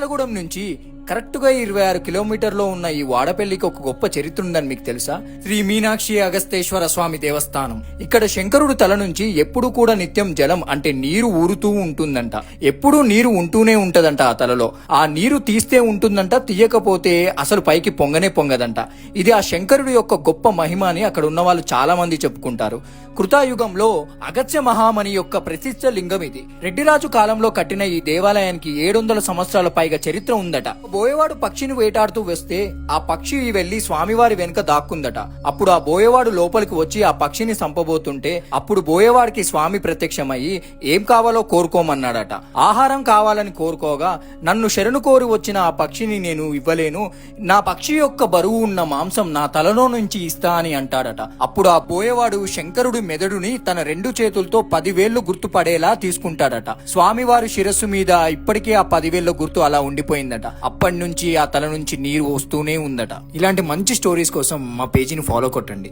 కొత్తగూడెం నుంచి కరెక్ట్గా 26 కిలోమీటర్లో ఉన్న ఈ వాడపల్లికి ఒక గొప్ప చరిత్ర ఉందని మీకు తెలుసా? శ్రీ మీనాక్షి అగస్తేశ్వర స్వామి దేవస్థానం. ఇక్కడ శంకరుడు తల నుంచి ఎప్పుడు కూడా నిత్యం జలం అంటే నీరు ఊరుతూ ఉంటుందంట. ఎప్పుడూ నీరు ఉంటూనే ఉంటదంట ఆ తలలో. ఆ నీరు తీస్తే ఉంటుందంట, తీయకపోతే అసలు పైకి పొంగనే పొంగదంట. ఇది ఆ శంకరుడు యొక్క గొప్ప మహిమ అని అక్కడ ఉన్న వాళ్ళు చాలా మంది చెప్పుకుంటారు. కృతాయుగంలో అగస్త్య మహామణి యొక్క ప్రతిష్ఠ లింగం ఇది. రెడ్డిరాజు కాలంలో కట్టిన ఈ దేవాలయానికి 700 సంవత్సరాల పైగా చరిత్ర ఉందట. బోయవాడు పక్షిని వేటాడుతూ వస్తే ఆ పక్షి వెళ్లి స్వామివారి వెనుక దాక్కుందట. అప్పుడు ఆ బోయవాడు లోపలికి వచ్చి ఆ పక్షిని చంపబోతుంటే అప్పుడు బోయవాడికి స్వామి ప్రత్యక్షమయ్యి ఏం కావాలో కోరుకోమన్నాడట. ఆహారం కావాలని కోరుకోగా, నన్ను శరణు కోరి వచ్చిన ఆ పక్షిని నేను ఇవ్వలేను, నా పక్షి యొక్క బరువు ఉన్న మాంసం నా తలలో నుంచి ఇస్తా అని అంటాడట. అప్పుడు ఆ బోయవాడు శంకరుడి మెదడుని తన 2 చేతులతో 10 వేళ్లు గుర్తుపడేలా తీసుకుంటాడట. స్వామివారి శిరస్సు మీద ఇప్పటికే ఆ 10 వేళ్ల గుర్తు అలా ఉండిపోయిందట. అప్పటి నుంచి ఆ తల నుంచి నీరు వస్తూనే ఉందట. ఇలాంటి మంచి స్టోరీస్ కోసం మా పేజీని ఫాలో కొట్టండి.